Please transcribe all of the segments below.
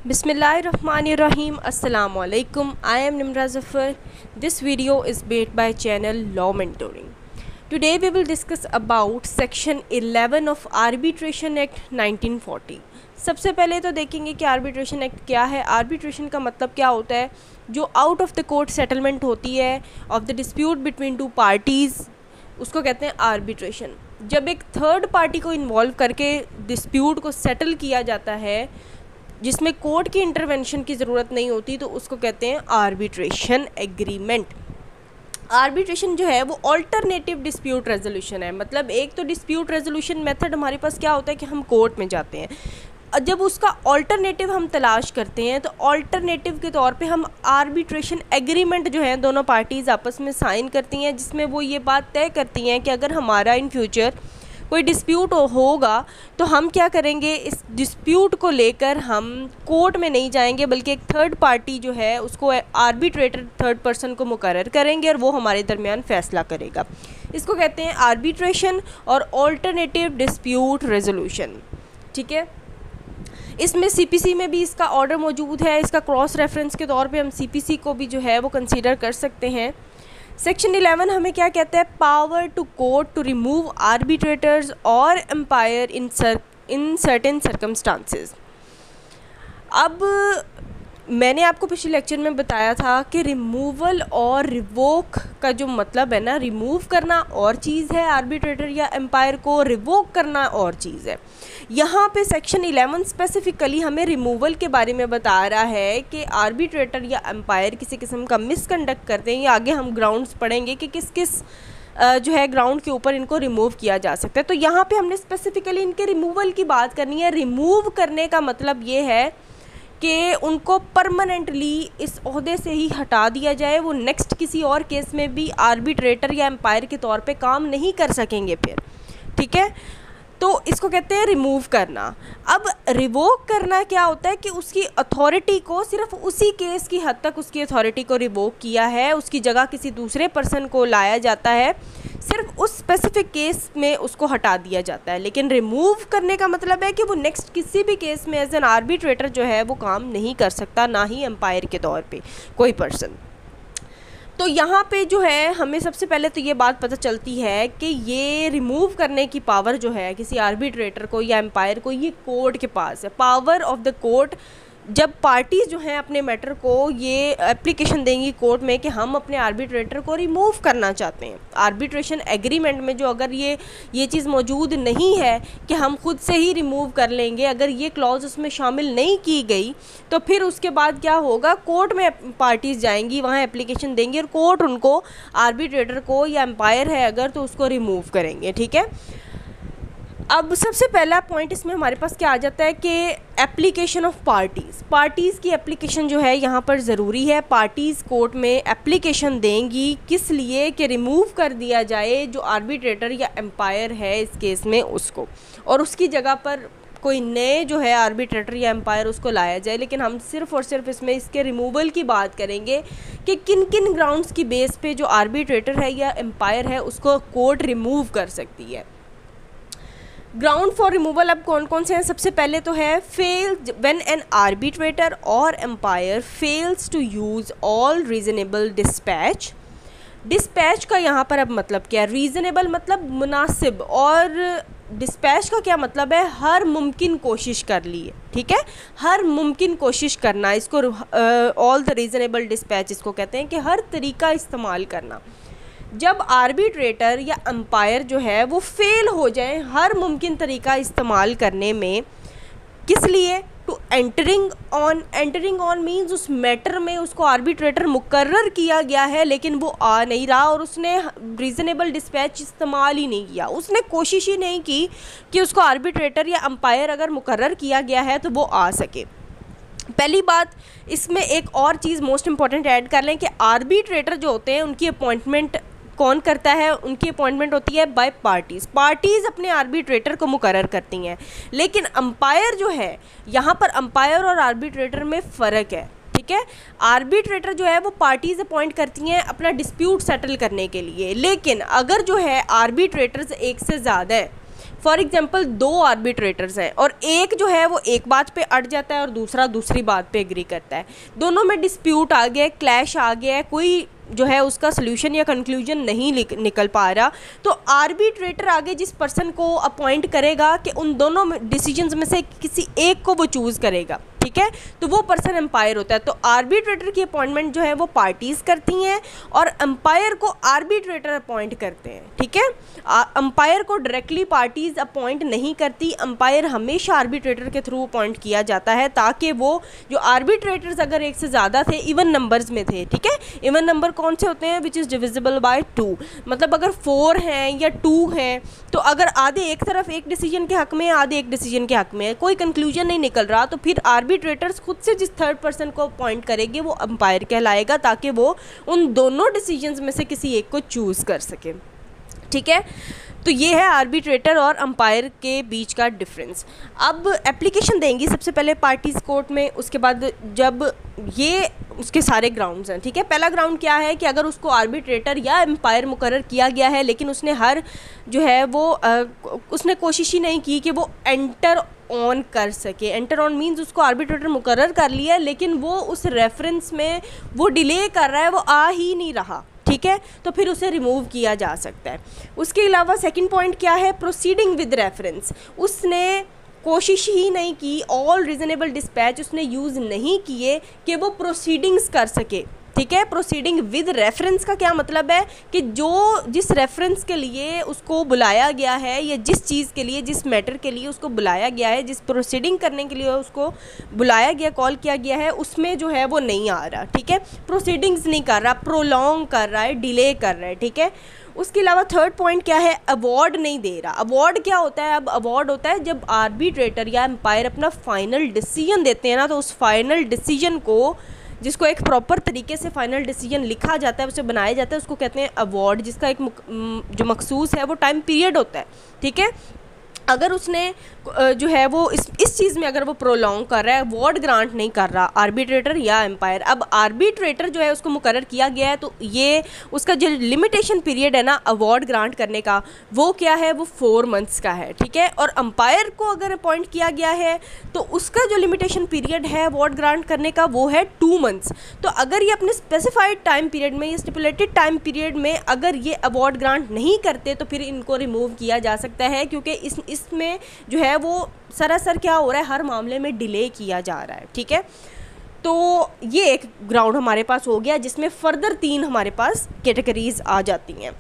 Bismillahirrahmanirrahim. Assalamu alaikum. I am Nimra Zafar. This video is made by channel Law Mentoring. Today we will discuss about section 11 of Arbitration Act 1940. सबसे पहले तो देखेंगे कि arbitration act क्या है। Arbitration का मतलब क्या होता है? जो out of the court settlement होती है of the dispute between two parties, उसको कहते हैं आर्बिट्रेशन। जब एक थर्ड पार्टी को इन्वॉल्व करके डिस्प्यूट को सेटल किया जाता है जिसमें कोर्ट की इंटरवेंशन की ज़रूरत नहीं होती, तो उसको कहते हैं आर्बिट्रेशन एग्रीमेंट। आर्बिट्रेशन जो है वो ऑल्टरनेटिव डिस्प्यूट रेजोल्यूशन है। मतलब एक तो डिस्प्यूट रेजोल्यूशन मेथड हमारे पास क्या होता है कि हम कोर्ट में जाते हैं, जब उसका ऑल्टरनेटिव हम तलाश करते हैं तो ऑल्टरनेटिव के तौर पे हम आर्बिट्रेशन एग्रीमेंट जो है दोनों पार्टीज़ आपस में साइन करती हैं, जिसमें वो ये बात तय करती हैं कि अगर हमारा इन फ्यूचर कोई डिस्प्यूट होगा तो हम क्या करेंगे, इस डिस्प्यूट को लेकर हम कोर्ट में नहीं जाएंगे बल्कि एक थर्ड पार्टी जो है उसको आर्बिट्रेटर थर्ड पर्सन को मुकर्रर करेंगे और वो हमारे दरमियान फ़ैसला करेगा। इसको कहते हैं आर्बिट्रेशन और ऑल्टरनेटिव डिस्प्यूट रेजोल्यूशन। ठीक है, इसमें सीपीसी में भी इसका ऑर्डर मौजूद है। इसका क्रॉस रेफरेंस के तौर पे हम सीपीसी को भी जो है वो कंसीडर कर सकते हैं। सेक्शन 11 हमें क्या कहता है? Power to court to remove arbitrators और एम्पायर इन सर्टेन सर्कमस्टांसेस। अब मैंने आपको पिछले लेक्चर में बताया था कि रिमूवल और रिवोक का जो मतलब है ना, रिमूव करना और चीज़ है, आर्बिट्रेटर या एम्पायर को रिवोक करना और चीज़ है। यहाँ पे सेक्शन 11 स्पेसिफिकली हमें रिमूवल के बारे में बता रहा है कि आर्बिट्रेटर या एम्पायर किसी किस्म का मिसकंडक्ट करते हैं, या आगे हम ग्राउंड्स पढ़ेंगे कि किस किस जो है ग्राउंड के ऊपर इनको रिमूव किया जा सकता है। तो यहाँ पे हमने स्पेसिफिकली इनके रिमूवल की बात करनी है। रिमूव करने का मतलब ये है कि उनको परमानेंटली इस ओहदे से ही हटा दिया जाए, वो नेक्स्ट किसी और केस में भी आर्बिट्रेटर या एम्पायर के तौर पे काम नहीं कर सकेंगे फिर। ठीक है, तो इसको कहते हैं रिमूव करना। अब रिवोक करना क्या होता है कि उसकी अथॉरिटी को सिर्फ उसी केस की हद तक उसकी अथॉरिटी को रिवोक किया है, उसकी जगह किसी दूसरे पर्सन को लाया जाता है, सिर्फ उस स्पेसिफिक केस में उसको हटा दिया जाता है। लेकिन रिमूव करने का मतलब है कि वो नेक्स्ट किसी भी केस में एज एन आर्बिट्रेटर जो है वो काम नहीं कर सकता, ना ही एम्पायर के तौर पे कोई पर्सन। तो यहाँ पे जो है हमें सबसे पहले तो ये बात पता चलती है कि ये रिमूव करने की पावर जो है किसी आर्बिट्रेटर को या एम्पायर को, ये कोर्ट के पास है। पावर ऑफ द कोर्ट, जब पार्टीज़ जो हैं अपने मैटर को ये एप्लीकेशन देंगी कोर्ट में कि हम अपने आर्बिट्रेटर को रिमूव करना चाहते हैं। आर्बिट्रेशन एग्रीमेंट में जो अगर ये चीज़ मौजूद नहीं है कि हम खुद से ही रिमूव कर लेंगे, अगर ये क्लॉज उसमें शामिल नहीं की गई तो फिर उसके बाद क्या होगा, कोर्ट में पार्टीज़ जाएंगी, वहाँ एप्लीकेशन देंगी और कोर्ट उनको आर्बिट्रेटर को या एम्पायर है अगर तो उसको रिमूव करेंगे। ठीक है, अब सबसे पहला पॉइंट इसमें हमारे पास क्या आ जाता है कि एप्लीकेशन ऑफ पार्टीज़ की एप्लीकेशन जो है यहाँ पर ज़रूरी है। पार्टीज़ कोर्ट में एप्लीकेशन देंगी किस लिए कि रिमूव कर दिया जाए जो आर्बिट्रेटर या एम्पायर है इस केस में उसको, और उसकी जगह पर कोई नए जो है आर्बिट्रेटर या एम्पायर उसको लाया जाए। लेकिन हम सिर्फ़ और सिर्फ इसमें इसके रिमूवल की बात करेंगे कि किन किन ग्राउंड्स की बेस पे जो आर्बिट्रेटर है या एम्पायर है उसको कोर्ट रिमूव कर सकती है। ग्राउंड फॉर रिमूवल अब कौन कौन से हैं? सबसे पहले तो है फेल व्हेन एन आर्बिट्रेटर और umpire fails to use all reasonable dispatch. Dispatch का यहाँ पर अब मतलब क्या है? रीज़नेबल मतलब मुनासिब, और डिस्पैच का क्या मतलब है? हर मुमकिन कोशिश कर ली है। ठीक है, हर मुमकिन कोशिश करना, इसको ऑल द रीज़नेबल डिस्पैच इसको कहते हैं कि हर तरीका इस्तेमाल करना। जब आर्बिट्रेटर या एम्पायर जो है वो फेल हो जाए हर मुमकिन तरीका इस्तेमाल करने में, किस लिए? टू एंटरिंग ऑन मीन्स उस मैटर में उसको आर्बिट्रेटर मुकर्रर किया गया है लेकिन वो आ नहीं रहा और उसने रीज़नेबल डिस्पैच इस्तेमाल ही नहीं किया, उसने कोशिश ही नहीं की कि उसको आर्बिट्रेटर या एम्पायर अगर मुकर्रर किया गया है तो वो आ सके। पहली बात, इसमें एक और चीज़ मोस्ट इम्पॉर्टेंट ऐड कर लें कि आर्बिट्रेटर जो होते हैं उनकी अपॉइंटमेंट कौन करता है? उनकी अपॉइंटमेंट होती है बाय पार्टीज़ अपने आर्बिट्रेटर को मुकर्रर करती हैं। लेकिन एम्पायर जो है, यहाँ पर एम्पायर और आर्बिट्रेटर में फ़र्क है। ठीक है, आर्बिट्रेटर जो है वो पार्टीज़ अपॉइंट करती हैं अपना डिस्प्यूट सेटल करने के लिए, लेकिन अगर जो है आर्बिट्रेटर्स एक से ज़्यादा है फॉर एग्जांपल दो आर्बिट्रेटर्स हैं और एक जो है वो एक बात पे अड़ जाता है और दूसरा दूसरी बात पे एग्री करता है, दोनों में डिस्प्यूट आ गया है, क्लैश आ गया है, कोई जो है उसका सोल्यूशन या कंक्लूजन नहीं निकल पा रहा, तो आर्बिट्रेटर आगे जिस पर्सन को अपॉइंट करेगा कि उन दोनों डिसीजंस में से किसी एक को वो चूज़ करेगा, ठीक है, तो वो पर्सन एम्पायर होता है। तो आर्बिट्रेटर की अपॉइंटमेंट जो है वो पार्टीज करती हैं और एम्पायर को आर्बिट्रेटर अपॉइंट करते हैं, ठीक है। एम्पायर को डायरेक्टली पार्टीज अपॉइंट नहीं करती, एम्पायर हमेशा आर्बिट्रेटर के थ्रू अपॉइंट किया जाता है ताकि वो जो आर्बिट्रेटर्स अगर एक से ज़्यादा थे, इवन नंबर्स में थे, ठीक है, इवन नंबर कौन से होते हैं, विच इज़ डिविजिबल बाय 2, मतलब अगर 4 हैं या 2 हैं तो अगर आधे एक तरफ एक डिसीजन के हक में है, आधे एक डिसीजन के हक में है, कोई कंक्लूजन नहीं निकल रहा, तो फिर आर्बिट्रेटर्स खुद से जिस थर्ड पर्सन को अपॉइंट करेंगे वो अंपायर कहलाएगा ताकि वो उन दोनों डिसीजंस में से किसी एक को चूज़ कर सके, ठीक है। तो ये है आर्बिट्रेटर और अंपायर के बीच का डिफरेंस। अब एप्लीकेशन देंगी सबसे पहले पार्टीज कोर्ट में, उसके बाद जब ये उसके सारे ग्राउंड्स हैं, ठीक है। पहला ग्राउंड क्या है कि अगर उसको आर्बिट्रेटर या एम्पायर मुकर्रर किया गया है लेकिन उसने हर जो है वो उसने कोशिश ही नहीं की कि वो एंटर ऑन कर सके। एंटर ऑन मीन्स उसको आर्बिट्रेटर मुकर्रर कर लिया लेकिन वो उस रेफरेंस में वो डिले कर रहा है, वो आ ही नहीं रहा, ठीक है, तो फिर उसे रिमूव किया जा सकता है। उसके अलावा सेकंड पॉइंट क्या है, प्रोसीडिंग विद रेफरेंस, उसने कोशिश ही नहीं की, ऑल रीजनेबल डिस्पैच उसने यूज़ नहीं किए कि वो प्रोसीडिंग्स कर सके, ठीक है। प्रोसीडिंग विद रेफरेंस का क्या मतलब है कि जो जिस रेफरेंस के लिए उसको बुलाया गया है या जिस चीज़ के लिए, जिस मैटर के लिए उसको बुलाया गया है, जिस प्रोसीडिंग करने के लिए उसको बुलाया गया, कॉल किया गया है, उसमें जो है वो नहीं आ रहा, ठीक है, प्रोसीडिंग्स नहीं कर रहा, प्रोलॉन्ग कर रहा है, डिले कर रहा है, ठीक है। उसके अलावा थर्ड पॉइंट क्या है, अवार्ड नहीं दे रहा। अवार्ड क्या होता है, अब अवार्ड होता है जब आर्बिट्रेटर या एम्पायर अपना फाइनल डिसीजन देते हैं ना, तो उस फाइनल डिसीजन को, जिसको एक प्रॉपर तरीके से फाइनल डिसीजन लिखा जाता है, उसे बनाया जाता है, उसको कहते हैं अवार्ड, जिसका एक जो मखसूस है वो टाइम पीरियड होता है, ठीक है। अगर उसने जो है वो इस चीज़ में अगर वो प्रोलॉन्ग कर रहा है, अवार्ड ग्रांट नहीं कर रहा आर्बिट्रेटर या एम्पायर, अब आर्बिट्रेटर जो है उसको मुकर्रर किया गया है तो ये उसका जो लिमिटेशन पीरियड है ना अवार्ड ग्रांट करने का, वो क्या है, वो 4 मंथ्स का है, ठीक है। और एम्पायर को अगर अपॉइंट किया गया है तो उसका जो लिमिटेशन पीरियड है अवार्ड ग्रांट करने का वो है 2 मंथ्स। तो अगर ये अपने स्पेसिफाइड टाइम पीरियड में, ये स्टिपुलेटेड टाइम पीरियड में अगर ये अवार्ड ग्रांट नहीं करते तो फिर इनको रिमूव किया जा सकता है, क्योंकि इसमें जो है वो सरासर क्या हो रहा है, हर मामले में डिले किया जा रहा है, ठीक है। तो ये एक ग्राउंड हमारे पास हो गया जिसमें फर्दर 3 हमारे पास कैटेगरीज आ जाती हैं।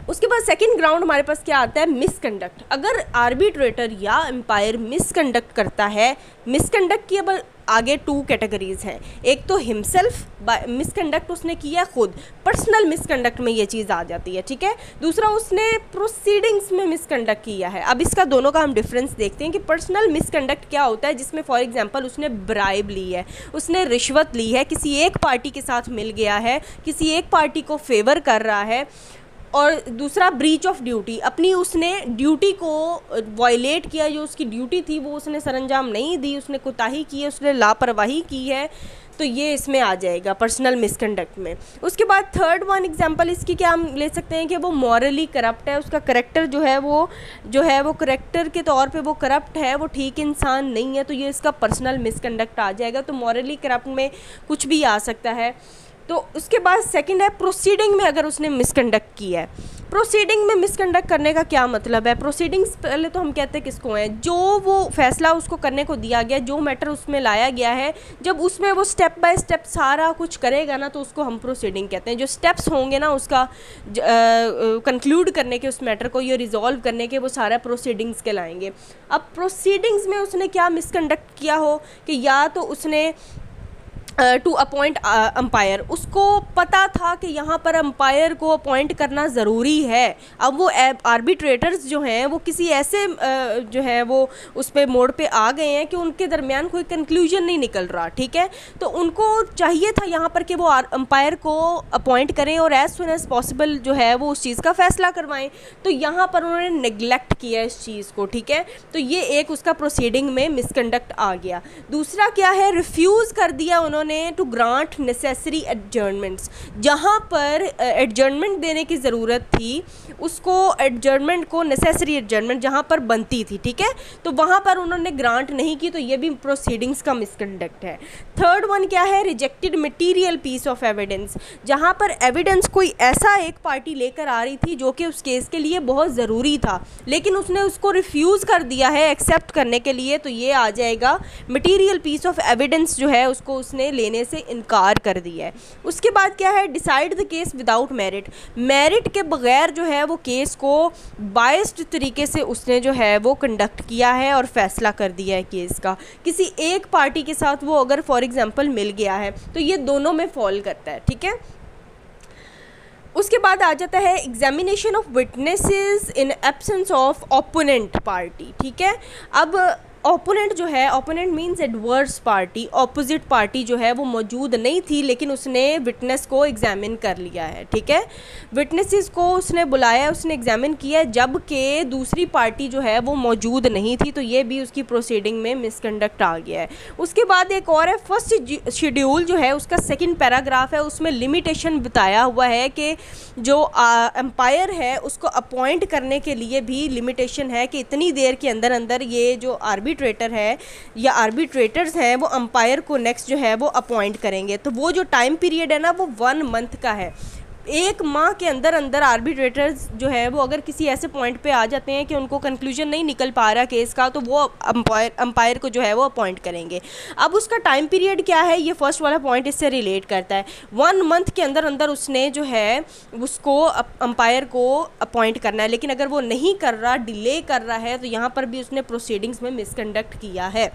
उसके बाद सेकंड ग्राउंड हमारे पास क्या आता है, मिसकंडक्ट। अगर आर्बिट्रेटर या एम्पायर मिसकंडक्ट करता है, मिसकंडक्ट की अब आगे 2 कैटेगरीज हैं। एक तो हिमसेल्फ मिसकंडक्ट उसने किया खुद, पर्सनल मिसकंडक्ट में ये चीज़ आ जाती है, ठीक है। दूसरा उसने प्रोसीडिंग्स में मिसकंडक्ट किया है। अब इसका दोनों का हम डिफरेंस देखते हैं कि पर्सनल मिसकंडक्ट क्या होता है, जिसमें फॉर एग्जांपल उसने ब्राइब ली है, उसने रिश्वत ली है, किसी एक पार्टी के साथ मिल गया है, किसी एक पार्टी को फेवर कर रहा है। और दूसरा ब्रीच ऑफ ड्यूटी, अपनी उसने ड्यूटी को वायलेट किया, जो उसकी ड्यूटी थी वो उसने सरंजाम नहीं दी, उसने कोताही की है, उसने लापरवाही की है, तो ये इसमें आ जाएगा पर्सनल मिसकंडक्ट में। उसके बाद थर्ड वन एग्जांपल इसकी क्या हम ले सकते हैं कि वो मॉरली करप्ट है, उसका करेक्टर जो है वो करेक्टर के तौर पे वो करप्ट है, वो ठीक इंसान नहीं है, तो ये इसका पर्सनल मिसकंडक्ट आ जाएगा। तो मॉरली करप्ट में कुछ भी आ सकता है। तो उसके बाद सेकंड है प्रोसीडिंग में अगर उसने मिसकंडक्ट किया है। प्रोसीडिंग में मिसकंडक्ट करने का क्या मतलब है, प्रोसीडिंग्स पहले तो हम कहते हैं किसको हैं, जो वो फैसला उसको करने को दिया गया, जो मैटर उसमें लाया गया है, जब उसमें वो स्टेप बाय स्टेप सारा कुछ करेगा ना तो उसको हम प्रोसीडिंग कहते हैं। जो स्टेप्स होंगे ना उसका कंक्लूड करने के, उस मैटर को ये रिजॉल्व करने के, वो सारा प्रोसीडिंग्स कहलाएंगे। अब प्रोसीडिंग्स में उसने क्या मिसकंडक्ट किया हो कि या तो उसने टू अपॉइंट अंपायर, उसको पता था कि यहाँ पर अंपायर को अपॉइंट करना ज़रूरी है। अब वो आर्बिट्रेटर्स जो हैं वो किसी ऐसे जो है वो उस पर मोड़ पे आ गए हैं कि उनके दरमियान कोई कंक्लूजन नहीं निकल रहा, ठीक है। तो उनको चाहिए था यहाँ पर कि वो अंपायर को अपॉइंट करें और एज सुन एज पॉसिबल जो है वो उस चीज़ का फैसला करवाएं। तो यहाँ पर उन्होंने नेग्लेक्ट किया इस चीज़ को, ठीक है। तो ये एक उसका प्रोसीडिंग में मिसकंडक्ट आ गया। दूसरा क्या है, रिफ्यूज़ कर दिया उन्होंने उन्होंने टू ग्रांट नेसेसरी एडजर्नमेंट्स, जहाँ पर एडजर्नमेंट देने की ज़रूरत थी उसको एडजर्नमेंट को नेसेसरी एडजर्नमेंट जहाँ पर बनती थी, ठीक है, तो वहाँ पर उन्होंने ग्रांट नहीं की, तो ये भी प्रोसीडिंग्स का मिसकंडक्ट है। थर्ड वन क्या है, rejected material piece of evidence, जहाँ पर एविडेंस कोई ऐसा एक पार्टी लेकर आ रही थी जो कि उस केस के लिए बहुत ज़रूरी था, लेकिन उसने उसको रिफ्यूज़ कर दिया है एक्सेप्ट करने के लिए, तो ये आ जाएगा मटीरियल पीस ऑफ एविडेंस जो है उसको उसने लेने से इनकार कर दिया है। उसके बाद क्या है, decide the case without merit, merit के बगैर जो है वो केस को बायस्ड तरीके से उसने जो है वो कंडक्ट किया है और फैसला कर दिया है केस का, किसी एक पार्टी के साथ वो अगर फॉर एग्जांपल मिल गया है, तो ये दोनों में फॉल करता है, ठीक है। उसके बाद आ जाता है examination of witnesses in absence of opponent party, ठीक है। अब ओपोनेंट जो है, opponent means adverse party, opposite party जो है वो मौजूद नहीं थी, लेकिन उसने विटनेस को एग्जामिन कर लिया है, ठीक है। विटनेसेस को उसने बुलाया, उसने एग्जामिन किया, जबकि दूसरी पार्टी जो है वो मौजूद नहीं थी, तो ये भी उसकी प्रोसीडिंग में मिसकंडक्ट आ गया है। उसके बाद एक और है, फर्स्ट शेड्यूल जो है उसका सेकंड पैराग्राफ है, उसमें लिमिटेशन बताया हुआ है कि जो एम्पायर है उसको अपॉइंट करने के लिए भी लिमिटेशन है कि इतनी देर के अंदर अंदर ये जो आर्बिट्रेटर है या आर्बिट्रेटर्स हैं वो अंपायर को नेक्स्ट जो है वो अपॉइंट करेंगे। तो वो जो टाइम पीरियड है ना वो 1 मंथ का है, 1 माह के अंदर अंदर आर्बिट्रेटर्स जो है वो अगर किसी ऐसे पॉइंट पे आ जाते हैं कि उनको कंक्लूजन नहीं निकल पा रहा केस का, तो वो अंपायर को जो है वो अपॉइंट करेंगे। अब उसका टाइम पीरियड क्या है, ये फर्स्ट वाला पॉइंट इससे रिलेट करता है। 1 मंथ के अंदर अंदर उसने जो है उसको अंपायर को अपॉइंट करना है, लेकिन अगर वो नहीं कर रहा, डिले कर रहा है, तो यहाँ पर भी उसने प्रोसीडिंग्स में मिसकंडक्ट किया है।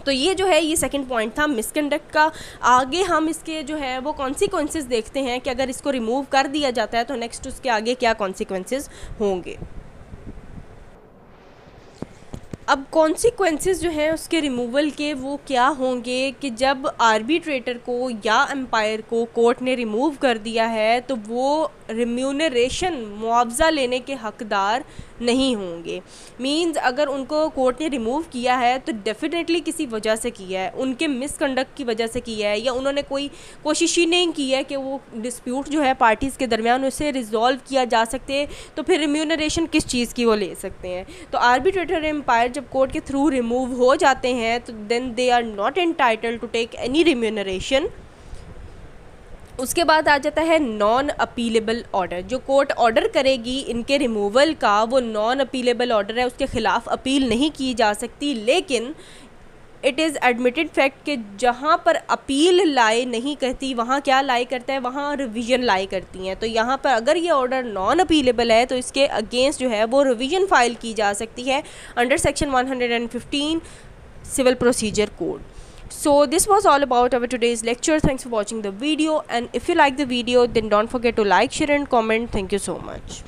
तो ये जो है ये सेकंड पॉइंट था मिसकंडक्ट का। आगे हम इसके जो है वो कॉन्सिक्वेंसेस देखते हैं कि अगर इसको रिमूव कर दिया जाता है तो नेक्स्ट उसके आगे क्या कॉन्सिक्वेंसेस होंगे। अब कॉन्सिक्वेंसेस जो हैं उसके रिमूवल के वो क्या होंगे कि जब आर्बिट्रेटर को या एम्पायर को कोर्ट ने रिमूव कर दिया है तो वो रिम्यूनरेशन मुआवजा लेने के हकदार नहीं होंगे। मींस अगर उनको कोर्ट ने रिमूव किया है तो डेफिनेटली किसी वजह से किया है, उनके मिसकंडक्ट की वजह से किया है, या उन्होंने कोई कोशिश ही नहीं की है कि वो डिस्प्यूट जो है पार्टीज़ के दरमियान उसे रिजॉल्व किया जा सकते, तो फिर रिम्यूनरेशन किस चीज़ की वो ले सकते हैं। तो आर्बिट्रेटर एम्पायर जब कोर्ट के थ्रू रिमूव हो जाते हैं तो then they are not entitled to take any remuneration. उसके बाद आ जाता है नॉन अपीलेबल ऑर्डर, जो कोर्ट ऑर्डर करेगी इनके रिमूवल का वो नॉन अपीलेबल ऑर्डर है, उसके ख़िलाफ़ अपील नहीं की जा सकती, लेकिन इट इज़ एडमिटेड फैक्ट कि जहाँ पर अपील लाई नहीं करती वहाँ क्या लाई करता है, वहाँ रिवीजन लाई करती हैं। तो यहाँ पर अगर ये ऑर्डर नॉन अपीलेबल है तो इसके अगेंस्ट जो है वो रिवीजन फाइल की जा सकती है under section 115 civil procedure code. So this was all about our today's lecture. Thanks for watching the video, and if you like the video then don't forget to like, share and comment. Thank you so much.